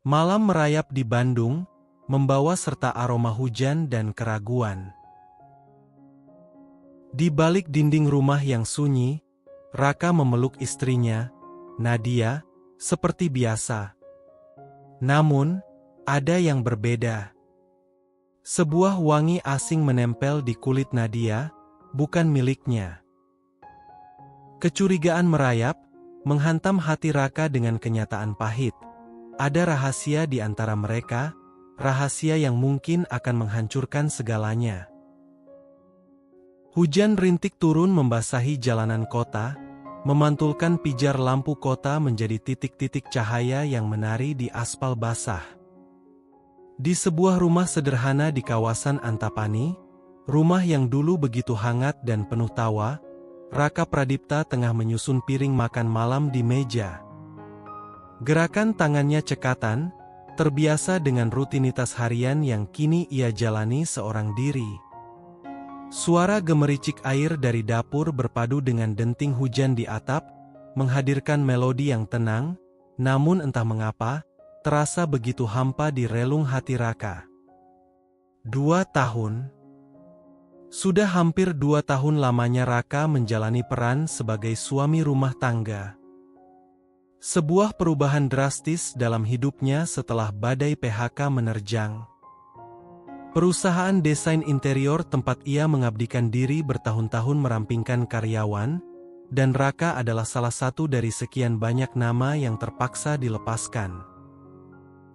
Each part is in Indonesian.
Malam merayap di Bandung, membawa serta aroma hujan dan keraguan. Di balik dinding rumah yang sunyi, Raka memeluk istrinya, Nadia, seperti biasa. Namun, ada yang berbeda. Sebuah wangi asing menempel di kulit Nadia, bukan miliknya. Kecurigaan merayap, menghantam hati Raka dengan kenyataan pahit. Ada rahasia di antara mereka, rahasia yang mungkin akan menghancurkan segalanya. Hujan rintik turun membasahi jalanan kota, memantulkan pijar lampu kota menjadi titik-titik cahaya yang menari di aspal basah. Di sebuah rumah sederhana di kawasan Antapani, rumah yang dulu begitu hangat dan penuh tawa, Raka Pradipta tengah menyusun piring makan malam di meja. Gerakan tangannya cekatan, terbiasa dengan rutinitas harian yang kini ia jalani seorang diri. Suara gemericik air dari dapur berpadu dengan denting hujan di atap, menghadirkan melodi yang tenang, namun entah mengapa, terasa begitu hampa di relung hati Raka. 2 tahun. Sudah hampir 2 tahun lamanya Raka menjalani peran sebagai suami rumah tangga. Sebuah perubahan drastis dalam hidupnya setelah badai PHK menerjang. Perusahaan desain interior tempat ia mengabdikan diri bertahun-tahun merampingkan karyawan, dan Raka adalah salah satu dari sekian banyak nama yang terpaksa dilepaskan.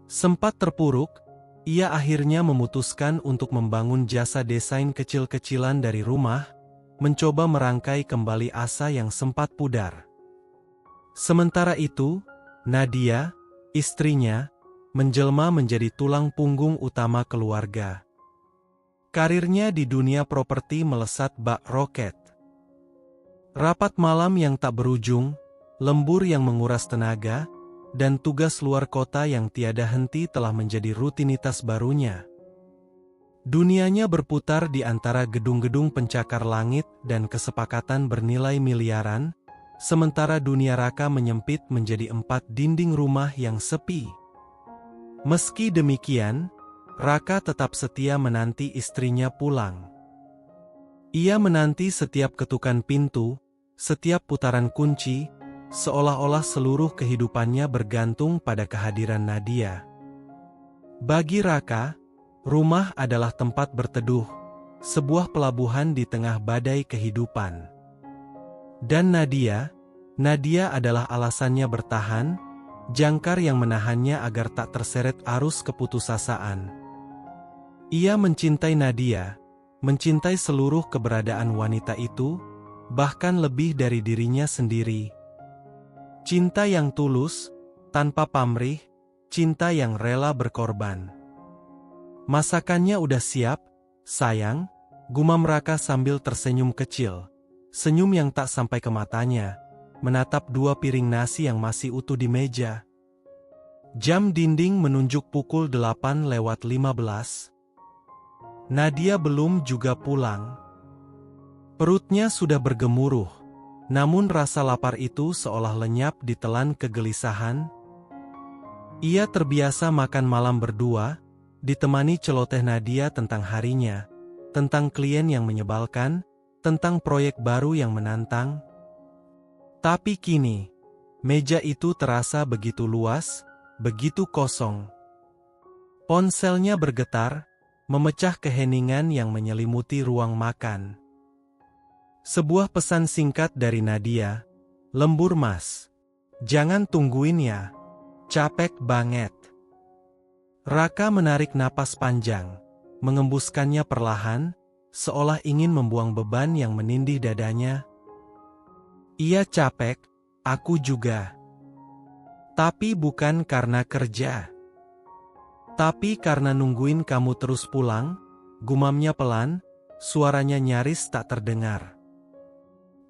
Sempat terpuruk, ia akhirnya memutuskan untuk membangun jasa desain kecil-kecilan dari rumah, mencoba merangkai kembali asa yang sempat pudar. Sementara itu, Nadia, istrinya, menjelma menjadi tulang punggung utama keluarga. Karirnya di dunia properti melesat bak roket. Rapat malam yang tak berujung, lembur yang menguras tenaga, dan tugas luar kota yang tiada henti telah menjadi rutinitas barunya. Dunianya berputar di antara gedung-gedung pencakar langit dan kesepakatan bernilai miliaran, sementara dunia Raka menyempit menjadi 4 dinding rumah yang sepi. Meski demikian, Raka tetap setia menanti istrinya pulang. Ia menanti setiap ketukan pintu, setiap putaran kunci, seolah-olah seluruh kehidupannya bergantung pada kehadiran Nadia. Bagi Raka, rumah adalah tempat berteduh, sebuah pelabuhan di tengah badai kehidupan. Dan Nadia adalah alasannya bertahan, jangkar yang menahannya agar tak terseret arus keputusasaan. Ia mencintai Nadia, mencintai seluruh keberadaan wanita itu, bahkan lebih dari dirinya sendiri. Cinta yang tulus, tanpa pamrih, cinta yang rela berkorban. Masakannya udah siap, sayang, gumam Raka sambil tersenyum kecil. Senyum yang tak sampai ke matanya, menatap 2 piring nasi yang masih utuh di meja. Jam dinding menunjuk pukul 8:15. Nadia belum juga pulang. Perutnya sudah bergemuruh. Namun rasa lapar itu seolah lenyap ditelan kegelisahan. Ia terbiasa makan malam berdua, ditemani celoteh Nadia tentang harinya, tentang klien yang menyebalkan, tentang proyek baru yang menantang. Tapi kini, meja itu terasa begitu luas, begitu kosong. Ponselnya bergetar, memecah keheningan yang menyelimuti ruang makan. Sebuah pesan singkat dari Nadia, "Lembur mas. Jangan tungguin ya. Capek banget." Raka menarik napas panjang, mengembuskannya perlahan, seolah ingin membuang beban yang menindih dadanya. "Iya capek, aku juga. Tapi bukan karena kerja. Tapi karena nungguin kamu terus pulang," gumamnya pelan, suaranya nyaris tak terdengar.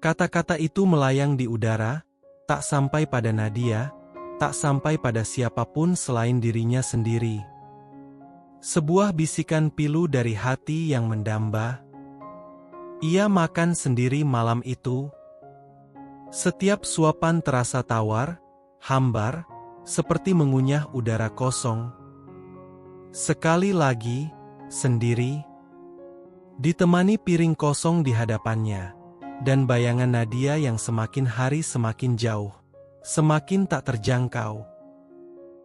Kata-kata itu melayang di udara, tak sampai pada Nadia, tak sampai pada siapapun selain dirinya sendiri. Sebuah bisikan pilu dari hati yang mendamba. Ia makan sendiri malam itu. Setiap suapan terasa tawar, hambar, seperti mengunyah udara kosong. Sekali lagi, sendiri, ditemani piring kosong di hadapannya, dan bayangan Nadia yang semakin hari semakin jauh, semakin tak terjangkau.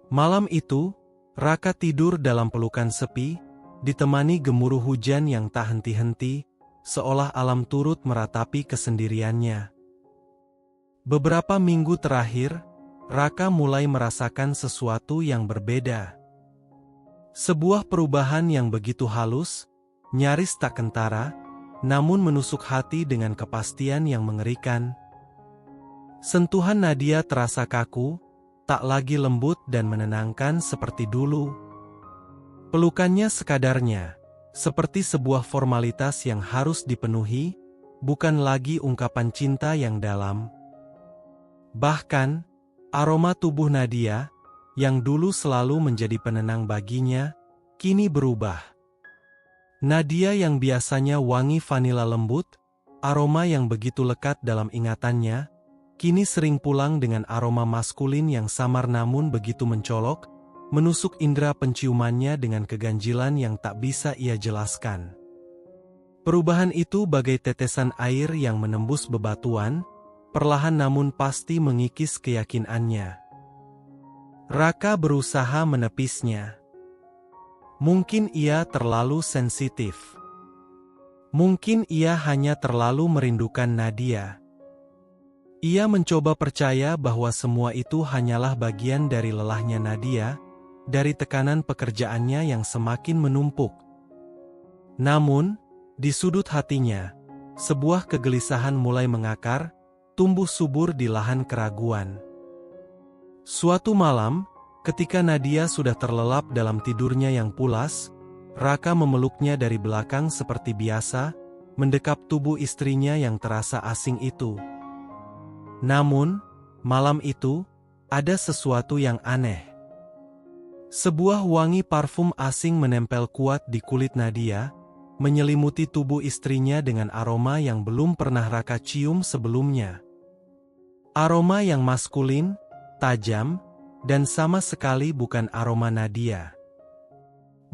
Malam itu, Raka tidur dalam pelukan sepi, ditemani gemuruh hujan yang tak henti-henti, seolah alam turut meratapi kesendiriannya. Beberapa minggu terakhir, Raka mulai merasakan sesuatu yang berbeda. Sebuah perubahan yang begitu halus, nyaris tak kentara, namun menusuk hati dengan kepastian yang mengerikan. Sentuhan Nadia terasa kaku, tak lagi lembut dan menenangkan seperti dulu. Pelukannya sekadarnya, seperti sebuah formalitas yang harus dipenuhi, bukan lagi ungkapan cinta yang dalam. Bahkan, aroma tubuh Nadia, yang dulu selalu menjadi penenang baginya, kini berubah. Nadia yang biasanya wangi vanila lembut, aroma yang begitu lekat dalam ingatannya, kini sering pulang dengan aroma maskulin yang samar namun begitu mencolok, menusuk indera penciumannya dengan keganjilan yang tak bisa ia jelaskan. Perubahan itu bagai tetesan air yang menembus bebatuan, perlahan namun pasti mengikis keyakinannya. Raka berusaha menepisnya. Mungkin ia terlalu sensitif. Mungkin ia hanya terlalu merindukan Nadia. Ia mencoba percaya bahwa semua itu hanyalah bagian dari lelahnya Nadia, dari tekanan pekerjaannya yang semakin menumpuk. Namun, di sudut hatinya, sebuah kegelisahan mulai mengakar, tumbuh subur di lahan keraguan. Suatu malam, ketika Nadia sudah terlelap dalam tidurnya yang pulas, Raka memeluknya dari belakang seperti biasa, mendekap tubuh istrinya yang terasa asing itu. Namun, malam itu, ada sesuatu yang aneh. Sebuah wangi parfum asing menempel kuat di kulit Nadia, menyelimuti tubuh istrinya dengan aroma yang belum pernah Raka cium sebelumnya. Aroma yang maskulin, tajam, dan sama sekali bukan aroma Nadia.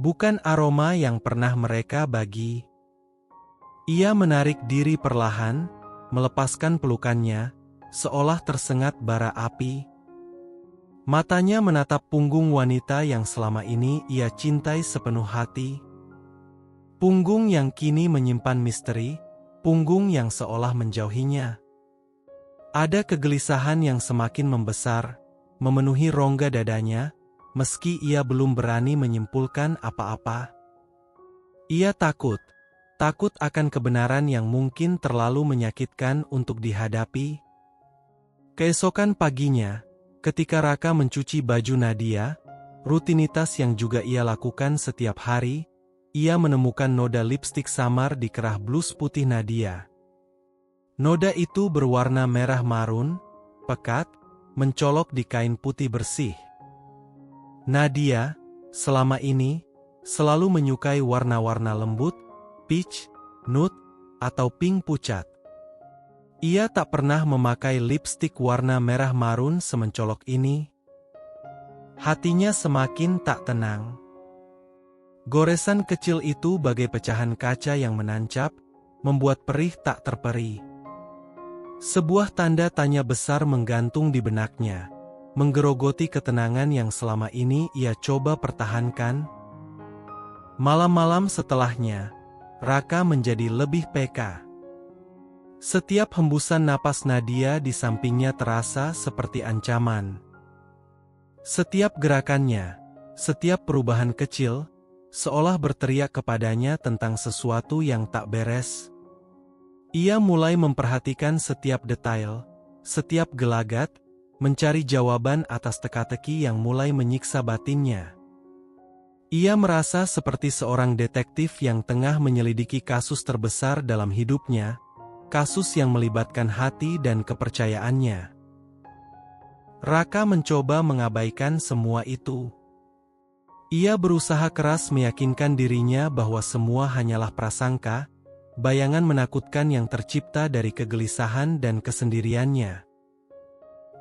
Bukan aroma yang pernah mereka bagi. Ia menarik diri perlahan, melepaskan pelukannya, seolah tersengat bara api. Matanya menatap punggung wanita yang selama ini ia cintai sepenuh hati. Punggung yang kini menyimpan misteri, punggung yang seolah menjauhinya. Ada kegelisahan yang semakin membesar, memenuhi rongga dadanya, meski ia belum berani menyimpulkan apa-apa. Ia takut akan kebenaran yang mungkin terlalu menyakitkan untuk dihadapi. Keesokan paginya, ketika Raka mencuci baju Nadia, rutinitas yang juga ia lakukan setiap hari, ia menemukan noda lipstik samar di kerah blus putih Nadia. Noda itu berwarna merah marun, pekat, mencolok di kain putih bersih. Nadia, selama ini, selalu menyukai warna-warna lembut, peach, nude, atau pink pucat. Ia tak pernah memakai lipstik warna merah marun semencolok ini. Hatinya semakin tak tenang. Goresan kecil itu bagai pecahan kaca yang menancap, membuat perih tak terperi. Sebuah tanda tanya besar menggantung di benaknya, menggerogoti ketenangan yang selama ini ia coba pertahankan. Malam-malam setelahnya, Raka menjadi lebih peka. Setiap hembusan napas Nadia di sampingnya terasa seperti ancaman. Setiap gerakannya, setiap perubahan kecil, seolah berteriak kepadanya tentang sesuatu yang tak beres. Ia mulai memperhatikan setiap detail, setiap gelagat, mencari jawaban atas teka-teki yang mulai menyiksa batinnya. Ia merasa seperti seorang detektif yang tengah menyelidiki kasus terbesar dalam hidupnya, kasus yang melibatkan hati dan kepercayaannya. Raka mencoba mengabaikan semua itu. Ia berusaha keras meyakinkan dirinya bahwa semua hanyalah prasangka, bayangan menakutkan yang tercipta dari kegelisahan dan kesendiriannya.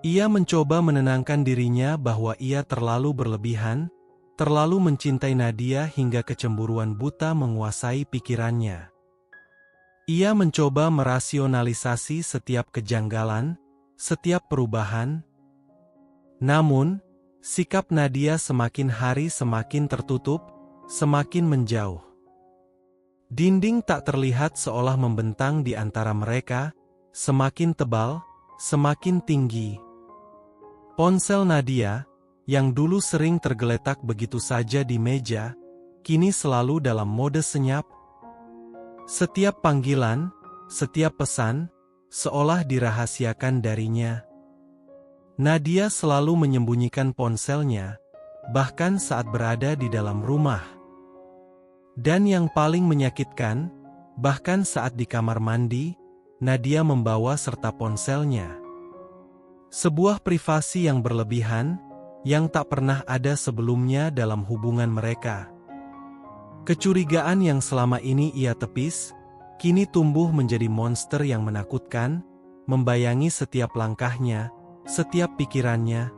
Ia mencoba menenangkan dirinya bahwa ia terlalu berlebihan, terlalu mencintai Nadia hingga kecemburuan buta menguasai pikirannya. Ia mencoba merasionalisasi setiap kejanggalan, setiap perubahan. Namun, sikap Nadia semakin hari semakin tertutup, semakin menjauh. Dinding tak terlihat seolah membentang di antara mereka, semakin tebal, semakin tinggi. Ponsel Nadia, yang dulu sering tergeletak begitu saja di meja, kini selalu dalam mode senyap. Setiap panggilan, setiap pesan, seolah dirahasiakan darinya. Nadia selalu menyembunyikan ponselnya, bahkan saat berada di dalam rumah. Dan yang paling menyakitkan, bahkan saat di kamar mandi, Nadia membawa serta ponselnya. Sebuah privasi yang berlebihan, yang tak pernah ada sebelumnya dalam hubungan mereka. Kecurigaan yang selama ini ia tepis, kini tumbuh menjadi monster yang menakutkan, membayangi setiap langkahnya, setiap pikirannya.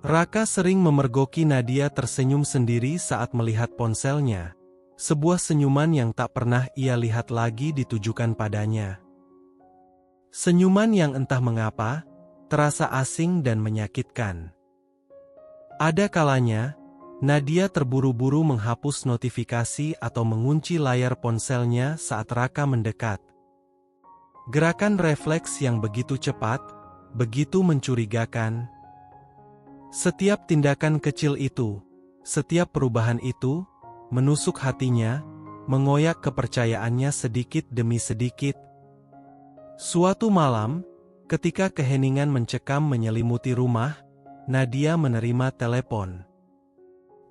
Raka sering memergoki Nadia tersenyum sendiri saat melihat ponselnya, sebuah senyuman yang tak pernah ia lihat lagi ditujukan padanya. Senyuman yang entah mengapa, terasa asing dan menyakitkan. Ada kalanya, Nadia terburu-buru menghapus notifikasi atau mengunci layar ponselnya saat Raka mendekat. Gerakan refleks yang begitu cepat, begitu mencurigakan. Setiap tindakan kecil itu, setiap perubahan itu, menusuk hatinya, mengoyak kepercayaannya sedikit demi sedikit. Suatu malam, ketika keheningan mencekam menyelimuti rumah, Nadia menerima telepon.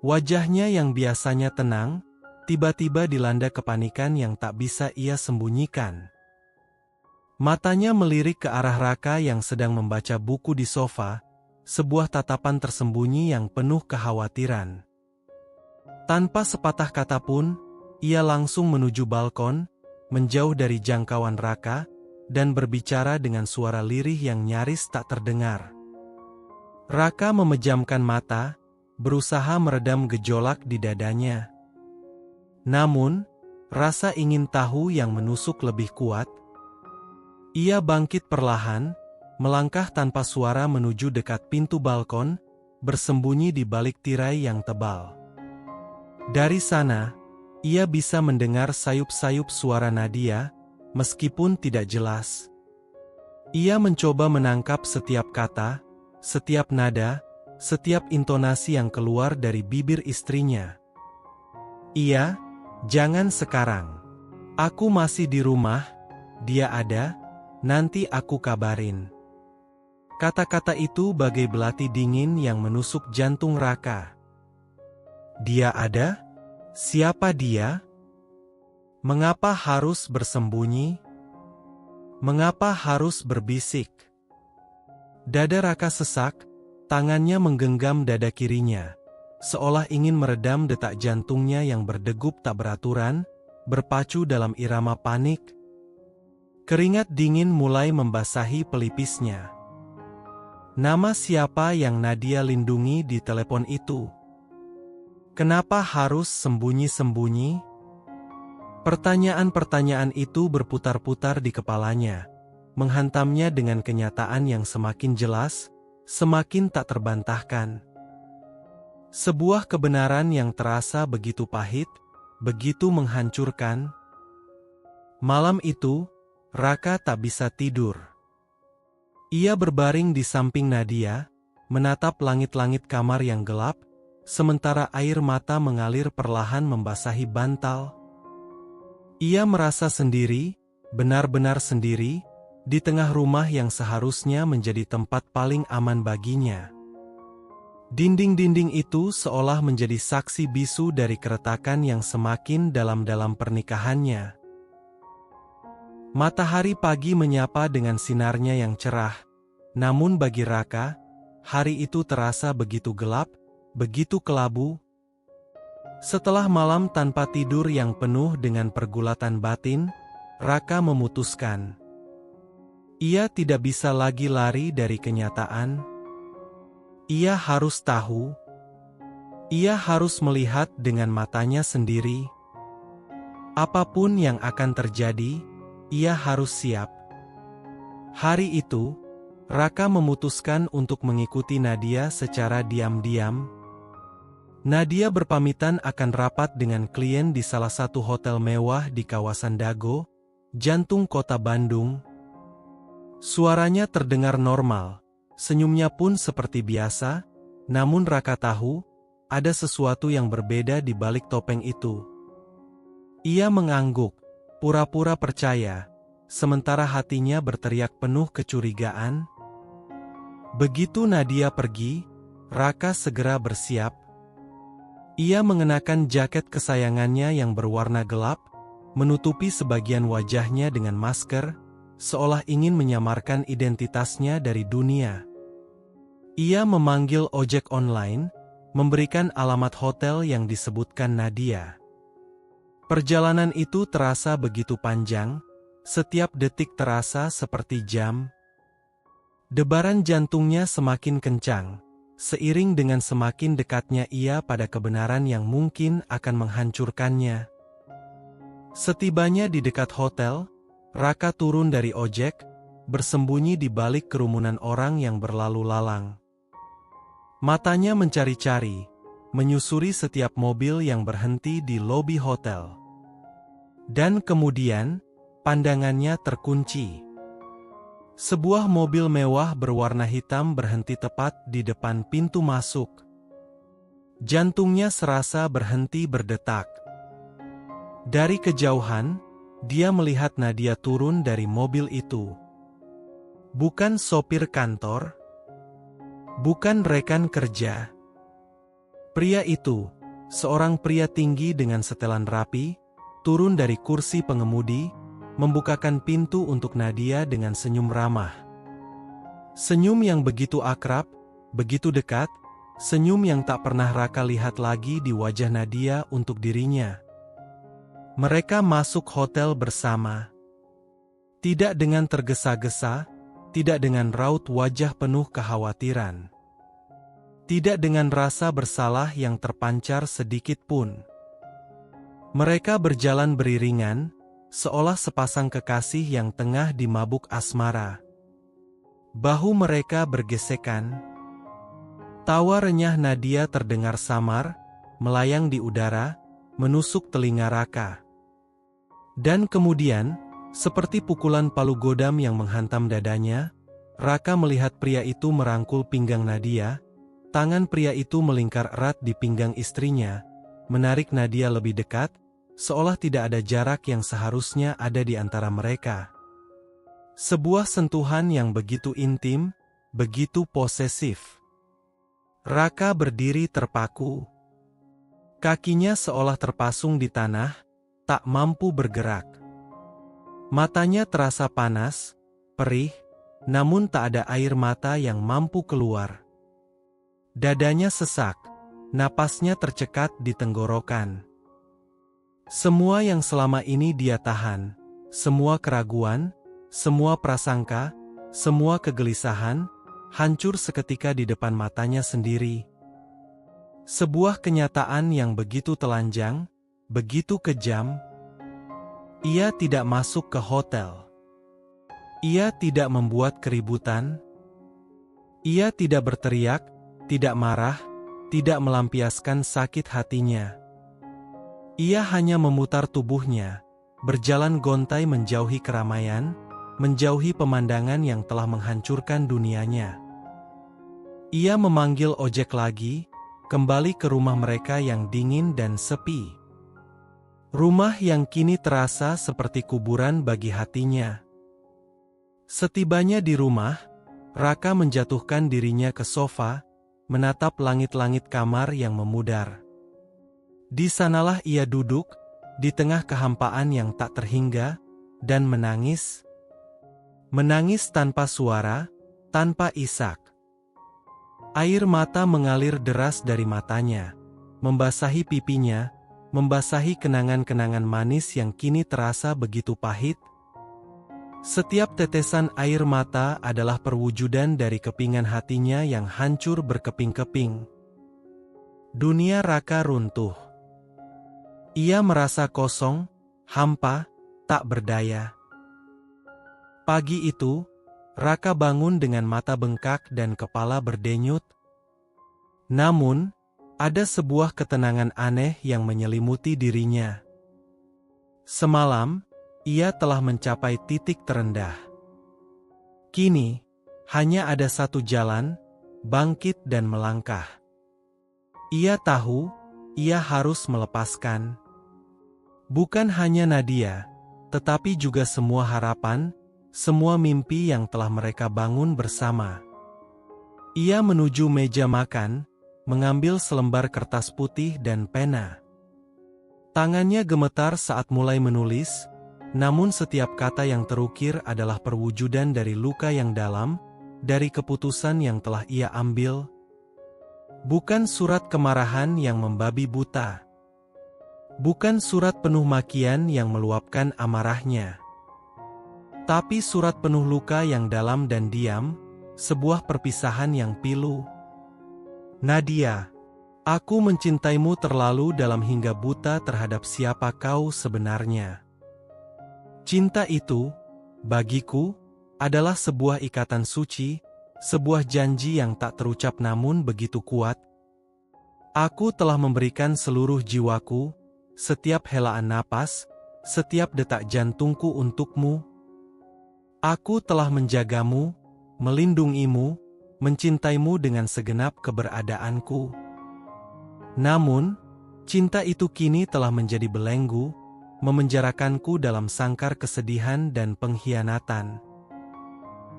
Wajahnya yang biasanya tenang, tiba-tiba dilanda kepanikan yang tak bisa ia sembunyikan. Matanya melirik ke arah Raka yang sedang membaca buku di sofa, sebuah tatapan tersembunyi yang penuh kekhawatiran. Tanpa sepatah kata pun, ia langsung menuju balkon, menjauh dari jangkauan Raka, dan berbicara dengan suara lirih yang nyaris tak terdengar. Raka memejamkan mata, berusaha meredam gejolak di dadanya. Namun, rasa ingin tahu yang menusuk lebih kuat. Ia bangkit perlahan, melangkah tanpa suara menuju dekat pintu balkon, bersembunyi di balik tirai yang tebal. Dari sana, ia bisa mendengar sayup-sayup suara Nadia, meskipun tidak jelas. Ia mencoba menangkap setiap kata, setiap nada, setiap intonasi yang keluar dari bibir istrinya. Iya, jangan sekarang. Aku masih di rumah, dia ada, nanti aku kabarin. Kata-kata itu bagai belati dingin yang menusuk jantung Raka. Dia ada? Siapa dia? Mengapa harus bersembunyi? Mengapa harus berbisik? Dada Raka sesak, tangannya menggenggam dada kirinya, seolah ingin meredam detak jantungnya yang berdegup tak beraturan, berpacu dalam irama panik. Keringat dingin mulai membasahi pelipisnya. Nama siapa yang Nadia lindungi di telepon itu? Kenapa harus sembunyi-sembunyi? Pertanyaan-pertanyaan itu berputar-putar di kepalanya, menghantamnya dengan kenyataan yang semakin jelas, semakin tak terbantahkan. Sebuah kebenaran yang terasa begitu pahit, begitu menghancurkan. Malam itu, Raka tak bisa tidur. Ia berbaring di samping Nadia, menatap langit-langit kamar yang gelap, sementara air mata mengalir perlahan membasahi bantal. Ia merasa sendiri, benar-benar sendiri, di tengah rumah yang seharusnya menjadi tempat paling aman baginya. Dinding-dinding itu seolah menjadi saksi bisu dari keretakan yang semakin dalam-dalam pernikahannya. Matahari pagi menyapa dengan sinarnya yang cerah, namun bagi Raka, hari itu terasa begitu gelap, begitu kelabu. Setelah malam tanpa tidur yang penuh dengan pergulatan batin, Raka memutuskan. Ia tidak bisa lagi lari dari kenyataan. Ia harus tahu. Ia harus melihat dengan matanya sendiri. Apapun yang akan terjadi, ia harus siap. Hari itu, Raka memutuskan untuk mengikuti Nadia secara diam-diam. Nadia berpamitan akan rapat dengan klien di salah satu hotel mewah di kawasan Dago, jantung kota Bandung. Suaranya terdengar normal, senyumnya pun seperti biasa, namun Raka tahu, ada sesuatu yang berbeda di balik topeng itu. Ia mengangguk, pura-pura percaya, sementara hatinya berteriak penuh kecurigaan. Begitu Nadia pergi, Raka segera bersiap. Ia mengenakan jaket kesayangannya yang berwarna gelap, menutupi sebagian wajahnya dengan masker, seolah ingin menyamarkan identitasnya dari dunia. Ia memanggil ojek online, memberikan alamat hotel yang disebutkan Nadia. Perjalanan itu terasa begitu panjang, setiap detik terasa seperti jam. Debaran jantungnya semakin kencang, seiring dengan semakin dekatnya ia pada kebenaran yang mungkin akan menghancurkannya. Setibanya di dekat hotel, Raka turun dari ojek, bersembunyi di balik kerumunan orang yang berlalu lalang. Matanya mencari-cari, menyusuri setiap mobil yang berhenti di lobi hotel. Dan kemudian, pandangannya terkunci. Sebuah mobil mewah berwarna hitam berhenti tepat di depan pintu masuk. Jantungnya serasa berhenti berdetak. Dari kejauhan, dia melihat Nadia turun dari mobil itu. Bukan sopir kantor, bukan rekan kerja. Pria itu, seorang pria tinggi dengan setelan rapi, turun dari kursi pengemudi, membukakan pintu untuk Nadia dengan senyum ramah. Senyum yang begitu akrab, begitu dekat, senyum yang tak pernah Raka lihat lagi di wajah Nadia untuk dirinya. Mereka masuk hotel bersama. Tidak dengan tergesa-gesa, tidak dengan raut wajah penuh kekhawatiran. Tidak dengan rasa bersalah yang terpancar sedikit pun. Mereka berjalan beriringan, seolah sepasang kekasih yang tengah dimabuk asmara. Bahu mereka bergesekan. Tawa renyah Nadia terdengar samar, melayang di udara, menusuk telinga Raka. Dan kemudian, seperti pukulan palu godam yang menghantam dadanya, Raka melihat pria itu merangkul pinggang Nadia. Tangan pria itu melingkar erat di pinggang istrinya, menarik Nadia lebih dekat, seolah tidak ada jarak yang seharusnya ada di antara mereka. Sebuah sentuhan yang begitu intim, begitu posesif. Raka berdiri terpaku. Kakinya seolah terpasung di tanah, tak mampu bergerak. Matanya terasa panas, perih, namun tak ada air mata yang mampu keluar. Dadanya sesak, napasnya tercekat di tenggorokan. Semua yang selama ini dia tahan, semua keraguan, semua prasangka, semua kegelisahan, hancur seketika di depan matanya sendiri. Sebuah kenyataan yang begitu telanjang, begitu kejam. Ia tidak masuk ke hotel. Ia tidak membuat keributan. Ia tidak berteriak, tidak marah, tidak melampiaskan sakit hatinya. Ia hanya memutar tubuhnya, berjalan gontai menjauhi keramaian, menjauhi pemandangan yang telah menghancurkan dunianya. Ia memanggil ojek lagi, kembali ke rumah mereka yang dingin dan sepi. Rumah yang kini terasa seperti kuburan bagi hatinya. Setibanya di rumah, Raka menjatuhkan dirinya ke sofa, menatap langit-langit kamar yang memudar. Di sanalah ia duduk, di tengah kehampaan yang tak terhingga, dan menangis. Menangis tanpa suara, tanpa isak. Air mata mengalir deras dari matanya, membasahi pipinya, membasahi kenangan-kenangan manis yang kini terasa begitu pahit. Setiap tetesan air mata adalah perwujudan dari kepingan hatinya yang hancur berkeping-keping. Dunia Raka runtuh. Ia merasa kosong, hampa, tak berdaya. Pagi itu, Raka bangun dengan mata bengkak dan kepala berdenyut. Namun, ada sebuah ketenangan aneh yang menyelimuti dirinya. Semalam, ia telah mencapai titik terendah. Kini, hanya ada satu jalan, bangkit dan melangkah. Ia tahu, ia harus melepaskan. Bukan hanya Nadia, tetapi juga semua harapan, semua mimpi yang telah mereka bangun bersama. Ia menuju meja makan, mengambil selembar kertas putih dan pena. Tangannya gemetar saat mulai menulis, namun setiap kata yang terukir adalah perwujudan dari luka yang dalam, dari keputusan yang telah ia ambil. Bukan surat kemarahan yang membabi buta. Bukan surat penuh makian yang meluapkan amarahnya. Tapi surat penuh luka yang dalam dan diam, sebuah perpisahan yang pilu. Nadia, aku mencintaimu terlalu dalam hingga buta terhadap siapa kau sebenarnya. Cinta itu, bagiku, adalah sebuah ikatan suci, sebuah janji yang tak terucap namun begitu kuat. Aku telah memberikan seluruh jiwaku, setiap helaan napas, setiap detak jantungku untukmu. Aku telah menjagamu, melindungimu, mencintaimu dengan segenap keberadaanku. Namun, cinta itu kini telah menjadi belenggu, memenjarakanku dalam sangkar kesedihan dan pengkhianatan.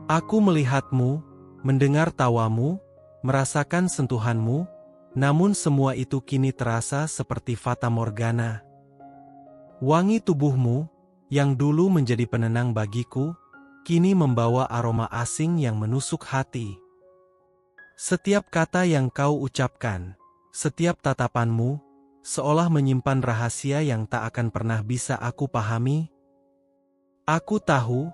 Aku melihatmu, mendengar tawamu, merasakan sentuhanmu, namun semua itu kini terasa seperti fata morgana. Wangi tubuhmu, yang dulu menjadi penenang bagiku, kini membawa aroma asing yang menusuk hati. Setiap kata yang kau ucapkan, setiap tatapanmu, seolah menyimpan rahasia yang tak akan pernah bisa aku pahami. Aku tahu,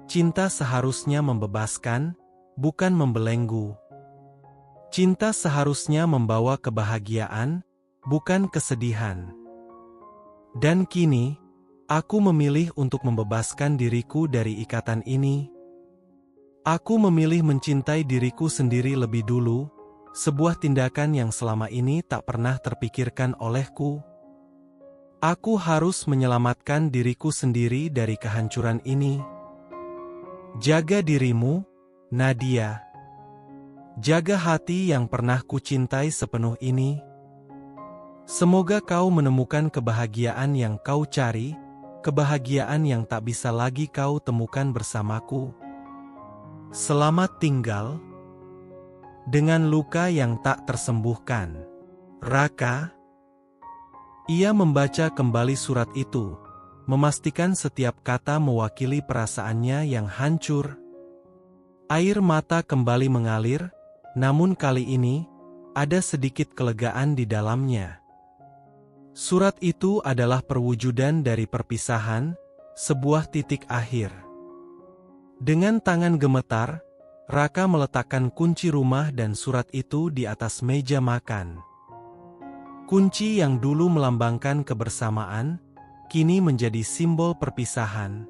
cinta seharusnya membebaskan, bukan membelenggu. Cinta seharusnya membawa kebahagiaan, bukan kesedihan. Dan kini, aku memilih untuk membebaskan diriku dari ikatan ini. Aku memilih mencintai diriku sendiri lebih dulu, sebuah tindakan yang selama ini tak pernah terpikirkan olehku. Aku harus menyelamatkan diriku sendiri dari kehancuran ini. Jaga dirimu, Nadia. Jaga hati yang pernah kucintai sepenuh ini. Semoga kau menemukan kebahagiaan yang kau cari, kebahagiaan yang tak bisa lagi kau temukan bersamaku. Selamat tinggal. Dengan luka yang tak tersembuhkan. Raka. Ia membaca kembali surat itu, memastikan setiap kata mewakili perasaannya yang hancur. Air mata kembali mengalir, namun kali ini, ada sedikit kelegaan di dalamnya. Surat itu adalah perwujudan dari perpisahan, sebuah titik akhir. Dengan tangan gemetar, Raka meletakkan kunci rumah dan surat itu di atas meja makan. Kunci yang dulu melambangkan kebersamaan, kini menjadi simbol perpisahan.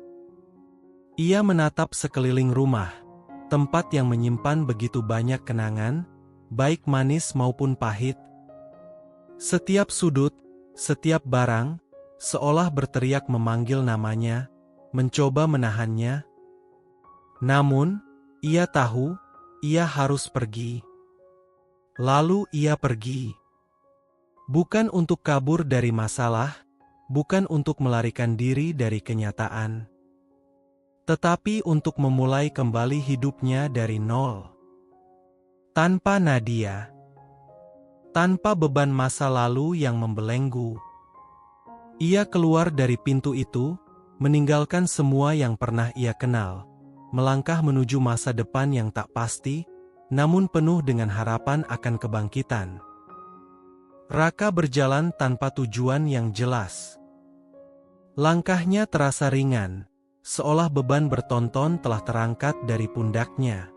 Ia menatap sekeliling rumah, tempat yang menyimpan begitu banyak kenangan, baik manis maupun pahit. Setiap sudut, setiap barang, seolah berteriak memanggil namanya, mencoba menahannya. Namun, ia tahu, ia harus pergi. Lalu ia pergi. Bukan untuk kabur dari masalah, bukan untuk melarikan diri dari kenyataan. Tetapi untuk memulai kembali hidupnya dari nol. Tanpa Nadia. Tanpa beban masa lalu yang membelenggu. Ia keluar dari pintu itu, meninggalkan semua yang pernah ia kenal. Melangkah menuju masa depan yang tak pasti, namun penuh dengan harapan akan kebangkitan. Raka berjalan tanpa tujuan yang jelas. Langkahnya terasa ringan, seolah beban bertonton telah terangkat dari pundaknya.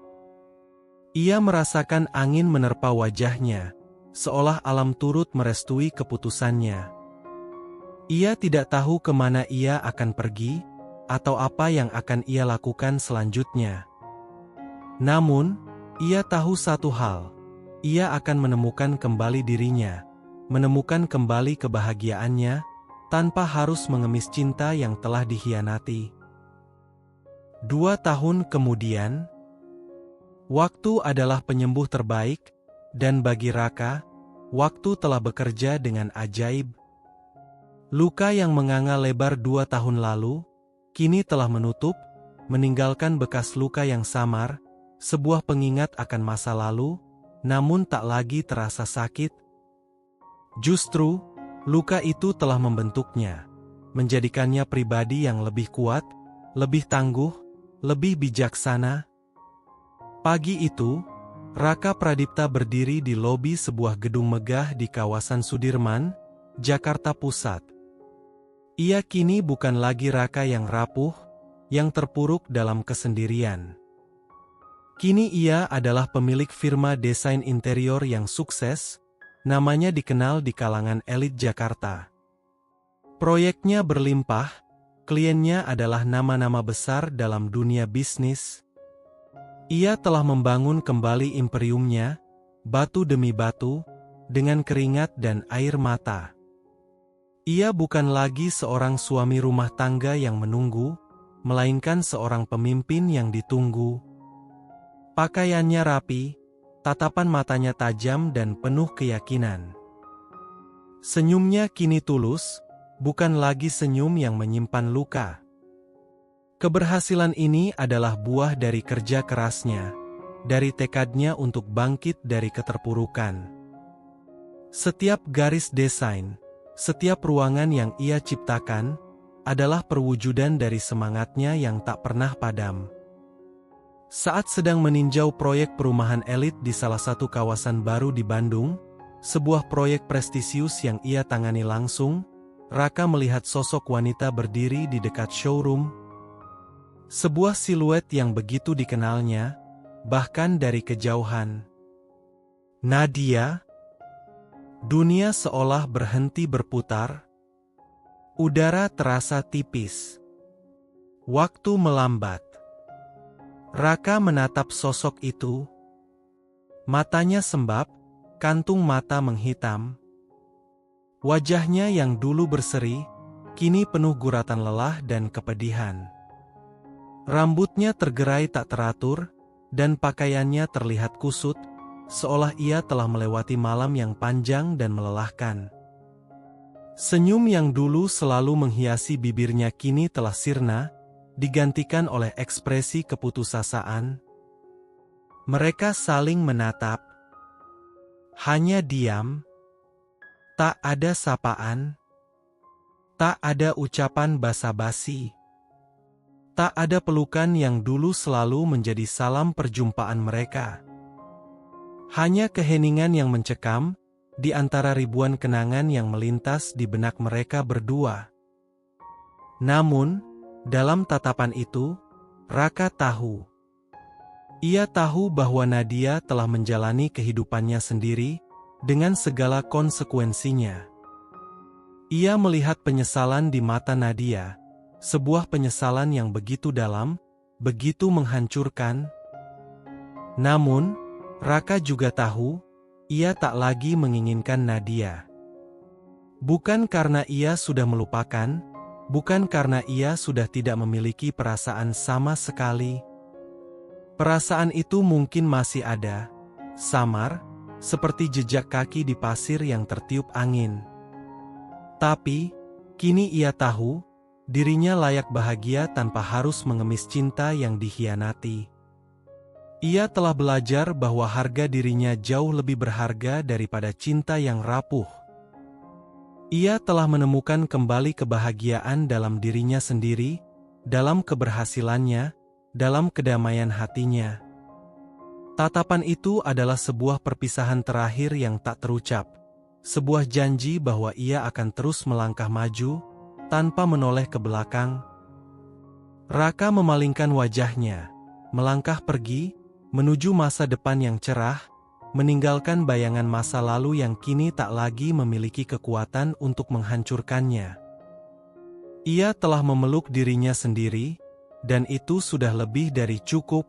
Ia merasakan angin menerpa wajahnya, seolah alam turut merestui keputusannya. Ia tidak tahu kemana ia akan pergi, atau apa yang akan ia lakukan selanjutnya. Namun, ia tahu satu hal, ia akan menemukan kembali dirinya, menemukan kembali kebahagiaannya, tanpa harus mengemis cinta yang telah dikhianati. 2 tahun kemudian, waktu adalah penyembuh terbaik, dan bagi Raka, waktu telah bekerja dengan ajaib. Luka yang menganga lebar 2 tahun lalu, kini telah menutup, meninggalkan bekas luka yang samar, sebuah pengingat akan masa lalu, namun tak lagi terasa sakit. Justru, luka itu telah membentuknya, menjadikannya pribadi yang lebih kuat, lebih tangguh, lebih bijaksana. Pagi itu, Raka Pradipta berdiri di lobi sebuah gedung megah di kawasan Sudirman, Jakarta Pusat. Ia kini bukan lagi Raka yang rapuh, yang terpuruk dalam kesendirian. Kini ia adalah pemilik firma desain interior yang sukses, namanya dikenal di kalangan elit Jakarta. Proyeknya berlimpah, kliennya adalah nama-nama besar dalam dunia bisnis. Ia telah membangun kembali imperiumnya, batu demi batu, dengan keringat dan air mata. Ia bukan lagi seorang suami rumah tangga yang menunggu, melainkan seorang pemimpin yang ditunggu. Pakaiannya rapi, tatapan matanya tajam dan penuh keyakinan. Senyumnya kini tulus, bukan lagi senyum yang menyimpan luka. Keberhasilan ini adalah buah dari kerja kerasnya, dari tekadnya untuk bangkit dari keterpurukan. Setiap garis desain, setiap ruangan yang ia ciptakan, adalah perwujudan dari semangatnya yang tak pernah padam. Saat sedang meninjau proyek perumahan elit di salah satu kawasan baru di Bandung, sebuah proyek prestisius yang ia tangani langsung, Raka melihat sosok wanita berdiri di dekat showroom. Sebuah siluet yang begitu dikenalnya, bahkan dari kejauhan. Nadia. Dunia seolah berhenti berputar. Udara terasa tipis. Waktu melambat. Raka menatap sosok itu. Matanya sembab, kantung mata menghitam. Wajahnya yang dulu berseri, kini penuh guratan lelah dan kepedihan. Rambutnya tergerai tak teratur, dan pakaiannya terlihat kusut, seolah ia telah melewati malam yang panjang dan melelahkan. Senyum yang dulu selalu menghiasi bibirnya kini telah sirna, digantikan oleh ekspresi keputusasaan. Mereka saling menatap. Hanya diam. Tak ada sapaan. Tak ada ucapan basa-basi. Tak ada pelukan yang dulu selalu menjadi salam perjumpaan mereka. Hanya keheningan yang mencekam, di antara ribuan kenangan yang melintas di benak mereka berdua. Namun, dalam tatapan itu, Raka tahu. Ia tahu bahwa Nadia telah menjalani kehidupannya sendiri, dengan segala konsekuensinya. Ia melihat penyesalan di mata Nadia, sebuah penyesalan yang begitu dalam, begitu menghancurkan. Namun, Raka juga tahu, ia tak lagi menginginkan Nadia. Bukan karena ia sudah melupakan, bukan karena ia sudah tidak memiliki perasaan sama sekali. Perasaan itu mungkin masih ada, samar, seperti jejak kaki di pasir yang tertiup angin. Tapi, kini ia tahu, dirinya layak bahagia tanpa harus mengemis cinta yang dikhianati. Ia telah belajar bahwa harga dirinya jauh lebih berharga daripada cinta yang rapuh. Ia telah menemukan kembali kebahagiaan dalam dirinya sendiri, dalam keberhasilannya, dalam kedamaian hatinya. Tatapan itu adalah sebuah perpisahan terakhir yang tak terucap, sebuah janji bahwa ia akan terus melangkah maju, tanpa menoleh ke belakang. Raka memalingkan wajahnya, melangkah pergi, menuju masa depan yang cerah, meninggalkan bayangan masa lalu yang kini tak lagi memiliki kekuatan untuk menghancurkannya. Ia telah memeluk dirinya sendiri, dan itu sudah lebih dari cukup